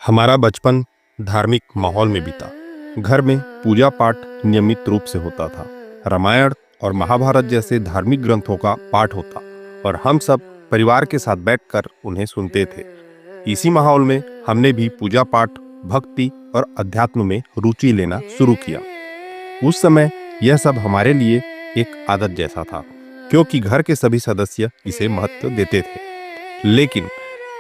हमारा बचपन धार्मिक माहौल में बीता। घर में पूजा पाठ नियमित रूप से होता था। रामायण और महाभारत जैसे धार्मिक ग्रंथों का पाठ होता और हम सब परिवार के साथ बैठकर उन्हें सुनते थे। इसी माहौल में हमने भी पूजा पाठ, भक्ति और अध्यात्म में रुचि लेना शुरू किया। उस समय यह सब हमारे लिए एक आदत जैसा था, क्योंकि घर के सभी सदस्य इसे महत्व देते थे। लेकिन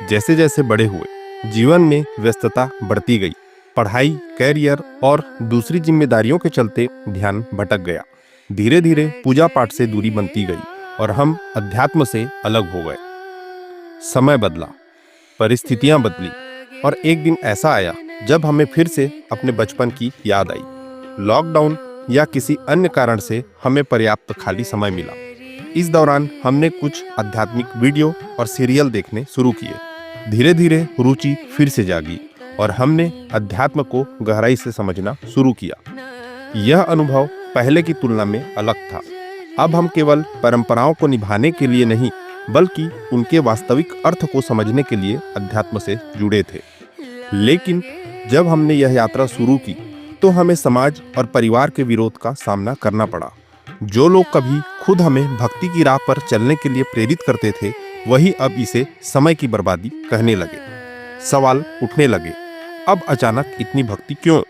जैसे जैसे बड़े हुए, जीवन में व्यस्तता बढ़ती गई। पढ़ाई, कैरियर और दूसरी जिम्मेदारियों के चलते ध्यान भटक गया। धीरे धीरे पूजा पाठ से दूरी बनती गई और हम अध्यात्म से अलग हो गए। समय बदला, परिस्थितियां बदली और एक दिन ऐसा आया जब हमें फिर से अपने बचपन की याद आई। लॉकडाउन या किसी अन्य कारण से हमें पर्याप्त खाली समय मिला। इस दौरान हमने कुछ आध्यात्मिक वीडियो और सीरियल देखने शुरू किए। धीरे धीरे रुचि फिर से जागी और हमने अध्यात्म को गहराई से समझना शुरू किया। यह अनुभव पहले की तुलना में अलग था। अब हम केवल परंपराओं को निभाने के लिए नहीं, बल्कि उनके वास्तविक अर्थ को समझने के लिए अध्यात्म से जुड़े थे। लेकिन जब हमने यह यात्रा शुरू की तो हमें समाज और परिवार के विरोध का सामना करना पड़ा। जो लोग कभी खुद हमें भक्ति की राह पर चलने के लिए प्रेरित करते थे, वही अब इसे समय की बर्बादी कहने लगे। सवाल उठने लगे, अब अचानक इतनी भक्ति क्यों?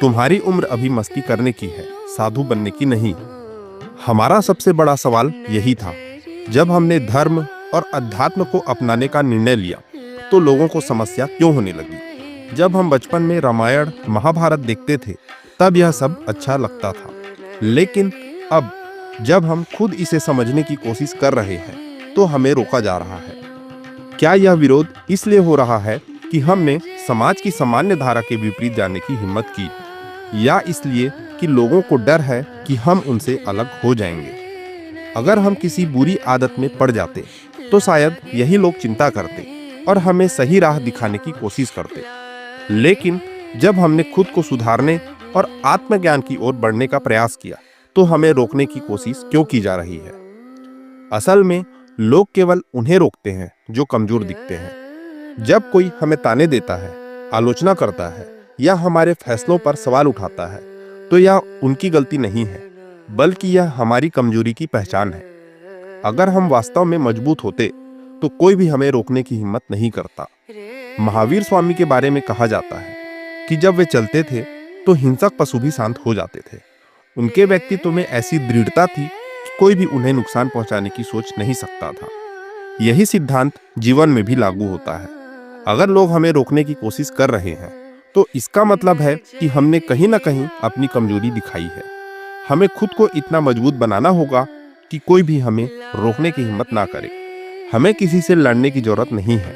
तुम्हारी उम्र अभी मस्ती करने की है, साधु बनने की नहीं। हमारा सबसे बड़ा सवाल यही था। जब हमने धर्म और अध्यात्म को अपनाने का निर्णय लिया तो लोगों को समस्या क्यों होने लगी? जब हम बचपन में रामायण, महाभारत देखते थे तब यह सब अच्छा लगता था। लेकिन अब जब हम खुद इसे समझने की कोशिश कर रहे हैं तो हमें रोका जा रहा है। क्या यह विरोध इसलिए हो रहा है कि हमने समाज की सामान्य धारा के विपरीत जाने की हिम्मत की, या इसलिए कि लोगों को डर है कि हम उनसे अलग हो जाएंगे? अगर हम किसी बुरी आदत में पड़ जाते तो शायद यही लोग चिंता करते और हमें सही राह दिखाने की कोशिश करते। लेकिन जब हमने खुद को सुधारने और आत्मज्ञान की ओर बढ़ने का प्रयास किया तो हमें रोकने की कोशिश क्यों की जा रही है? असल में लोग केवल उन्हें रोकते हैं जो कमजोर दिखते हैं। जब कोई हमें ताने देता है, आलोचना करता है या हमारे फैसलों पर सवाल उठाता है तो यह उनकी गलती नहीं है, बल्कि यह हमारी कमजोरी की पहचान है। अगर हम वास्तव में मजबूत होते तो कोई भी हमें रोकने की हिम्मत नहीं करता। महावीर स्वामी के बारे में कहा जाता है कि जब वे चलते थे तो हिंसक पशु भी शांत हो जाते थे। उनके व्यक्तित्व में ऐसी दृढ़ता थी कि कोई भी उन्हें नुकसान पहुंचाने की सोच नहीं सकता था। यही सिद्धांत जीवन में भी लागू होता है। अगर लोग हमें रोकने की कोशिश कर रहे हैं तो इसका मतलब है कि हमने कहीं ना कहीं अपनी कमजोरी दिखाई है। हमें खुद को इतना मजबूत बनाना होगा कि कोई भी हमें रोकने की हिम्मत ना करे। हमें किसी से लड़ने की जरूरत नहीं है,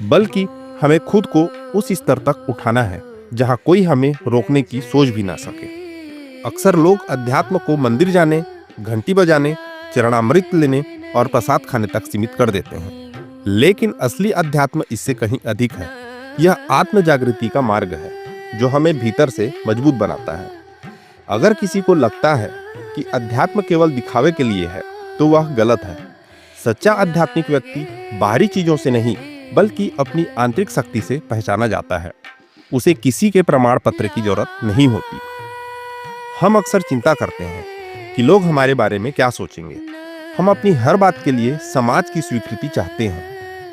बल्कि हमें खुद को उस स्तर तक उठाना है जहां कोई हमें रोकने की सोच भी ना सके। अक्सर लोग अध्यात्म को मंदिर जाने, घंटी बजाने, चरणामृत लेने और प्रसाद खाने तक सीमित कर देते हैं। लेकिन असली अध्यात्म इससे कहीं अधिक है। यह आत्म जागृति का मार्ग है जो हमें भीतर से मजबूत बनाता है। अगर किसी को लगता है कि अध्यात्म केवल दिखावे के लिए है तो वह गलत है। सच्चा आध्यात्मिक व्यक्ति बाहरी चीजों से नहीं, बल्कि अपनी आंतरिक शक्ति से पहचाना जाता है। उसे किसी के प्रमाण पत्र की जरूरत नहीं होती। हम अक्सर चिंता करते हैं कि लोग हमारे बारे में क्या सोचेंगे। हम अपनी हर बात के लिए समाज की स्वीकृति चाहते हैं,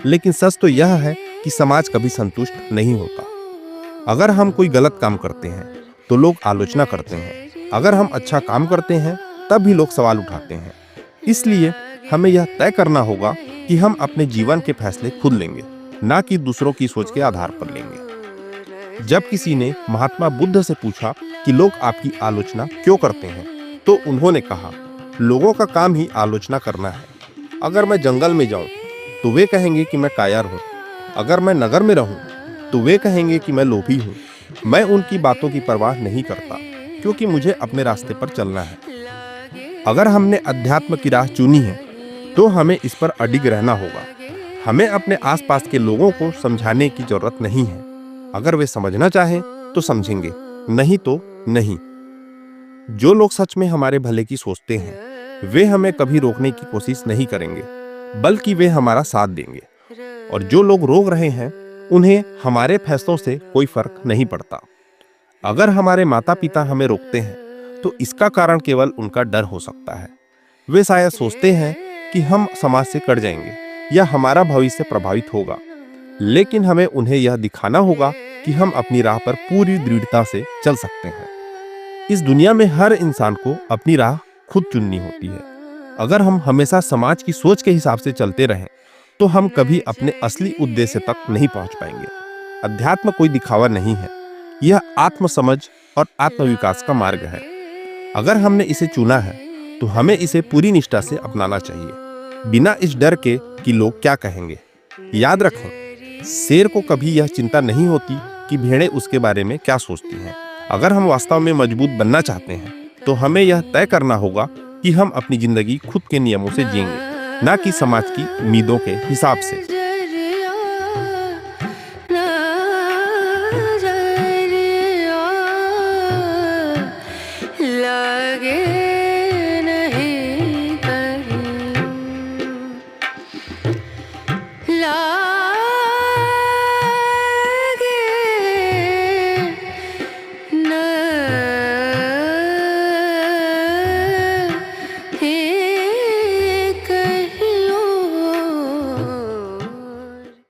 लेकिन सच तो यह है कि समाज कभी संतुष्ट नहीं होता। अगर हम कोई गलत काम करते हैं तो लोग आलोचना करते हैं। अगर हम अच्छा काम करते हैं तब भी लोग सवाल उठाते हैं। इसलिए हमें यह तय करना होगा कि हम अपने जीवन के फैसले खुद लेंगे, ना कि दूसरों की सोच के आधार पर लेंगे। जब किसी ने महात्मा बुद्ध से पूछा कि लोग आपकी आलोचना क्यों करते हैं, तो उन्होंने कहा, लोगों का काम ही आलोचना करना है। अगर मैं जंगल में जाऊं तो वे कहेंगे कि मैं कायर हूं। अगर मैं नगर में रहूं तो वे कहेंगे कि मैं लोभी हूं। मैं उनकी बातों की परवाह नहीं करता, क्योंकि मुझे अपने रास्ते पर चलना है। अगर हमने अध्यात्म की राह चुनी है तो हमें इस पर अडिग रहना होगा। हमें अपने आसपास के लोगों को समझाने की जरूरत नहीं है। अगर वे समझना चाहें तो समझेंगे, नहीं तो नहीं। जो लोग सच में हमारे भले की सोचते हैं वे हमें कभी रोकने की कोशिश नहीं करेंगे, बल्कि वे हमारा साथ देंगे। और जो लोग रोक रहे हैं उन्हें हमारे फैसलों से कोई फर्क नहीं पड़ता। अगर हमारे माता पिता हमें रोकते हैं तो इसका कारण केवल उनका डर हो सकता है। वे शायद सोचते हैं कि हम समाज से कट जाएंगे या हमारा भविष्य प्रभावित होगा, लेकिन हमें उन्हें यह दिखाना होगा कि हम अपनी राह पर पूरी दृढ़ता से चल सकते हैं। इस दुनिया में हर इंसान को अपनी राह खुद चुननी होती है। अगर हम हमेशा समाज की सोच के हिसाब से चलते रहें तो हम कभी अपने असली उद्देश्य तक नहीं पहुंच पाएंगे। अध्यात्म कोई दिखावा नहीं है, यह आत्मसमझ और आत्मविकास का मार्ग है। अगर हमने इसे चुना है तो हमें इसे पूरी निष्ठा से अपनाना चाहिए, बिना इस डर के कि लोग क्या कहेंगे। याद रखें, शेर को कभी यह चिंता नहीं होती कि भेड़ें उसके बारे में क्या सोचती हैं। अगर हम वास्तव में मजबूत बनना चाहते हैं तो हमें यह तय करना होगा कि हम अपनी जिंदगी खुद के नियमों से जिएंगे, ना कि समाज की उम्मीदों के हिसाब से।